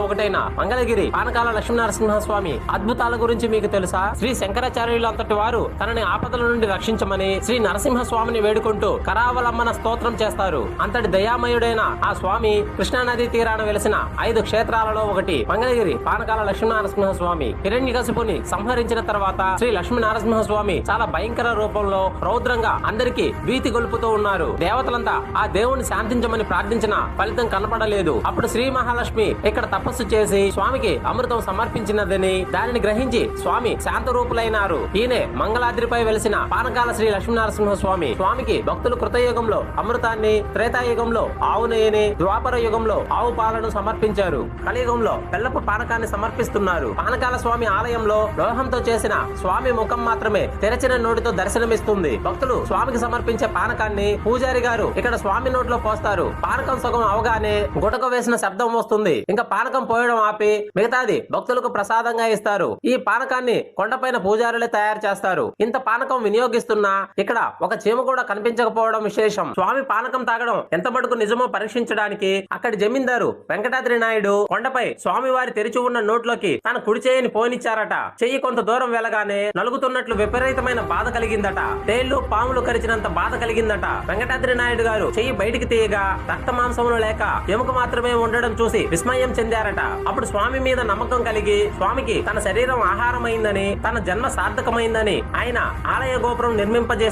ఒకటైన మంగళగిరి పానకాల లక్ష్మీనరసింహస్వామి అద్భుతాల గురించి మీకు తెలుసా? శ్రీ శంకరాచార్యులు అంతటి వారు తనని ఆపదల నుండి రక్షించమని శ్రీ నరసింహస్వామిని వేడుకుంటూ కరావలమ్మన స్తోత్రం చేస్తారు. అంతటి దయామయుడైన ఆ స్వామి కృష్ణానది తీరాన వెలిసిన 5 క్షేత్రాలలో ఒకటి మంగళగిరి పానకాల లక్ష్మీనరసింహస్వామి. హిరణ్యకశిపుని సంహరించిన తర్వాత శ్రీ లక్ష్మీనరసింహస్వామి చాలా భయంకర రూపంలో రౌద్రంగా అందరికీ భీతి గొలుపుతూ ఉన్నారు. దేవతలంతా ఆ దేవుణ్ణి శాంతించమని ప్రార్థించిన ఫలితం కనపడలేదు. అప్పుడు శ్రీ మహాలక్ష్మి ఇక్కడ తపస్సు చేసి స్వామికి అమృతం సమర్పించినదని దానిని గ్రహించి స్వామి శాంత రూపులైనారు. ఈయనే మంగళాద్రిపై వెలిసిన పానకాల శ్రీ లక్ష్మీనరసింహ స్వామి. స్వామికి భక్తులు కృతయుగంలో అమృతాన్ని, త్రేతాయుగంలో ఆవు నెయ్యిని, ద్వాపర యుగంలో ఆవు పాలను సమర్పించారు. కలియుగంలో బెల్లపు పానకాన్ని సమర్పిస్తున్నారు. పానకాల స్వామి ఆలయంలో లోహంతో చేసిన స్వామి ముఖం మాత్రమే తెరచిన నోటితో దర్శనమిస్తుంది. భక్తులు స్వామికి సమర్పించే పానకాన్ని పూజారి గారు ఇక్కడ స్వామి నోట్లో పోస్తారు. పానకం సగం అవగానే గుటక వేసిన శబ్దం వస్తుంది. ఇంకా పానకం పోయడం ఆపి మిగతాది భక్తులకు ప్రసాదంగా ఇస్తారు. ఈ పానకాన్ని కొండపైన పూజారులే తయారు చేస్తారు. ఇంత పానకం వినియోగిస్తున్నా ఇక్కడ ఒక చీమ కూడా కనిపించకపోవడం విశేషం. స్వామి పానకం తాగడం ఎంత మటుకు నిజమో పరీక్షించడానికి అక్కడి జమీందారు వెంకటాద్రి నాయుడు కొండపై స్వామి వారి తెరిచి ఉన్న నోట్లోకి తన కుడి చేయని పోనిచ్చారట. చెయ్యి కొంత దూరం వెళ్ళగానే నలుగుతున్నట్లు విపరీతమైన బాధ కలిగిందట. తేళ్లు పాములు కరిచినంత బాధ కలిగిందట. వెంకటాద్రి నాయుడు గారు చెయ్యి బయటికి తీయగా రక్త మాంసములు లేక ఎముక మాత్రమే ఉండడం చూసి విస్మయం చెందారట. అప్పుడు స్వామి మీద నమ్మకం కలిగి స్వామికి తన శరీరం ఆహారమైందని, తన జన్మ సార్థకమైందని ఆయన ఆలయ గోపురం నిర్మింపజేసి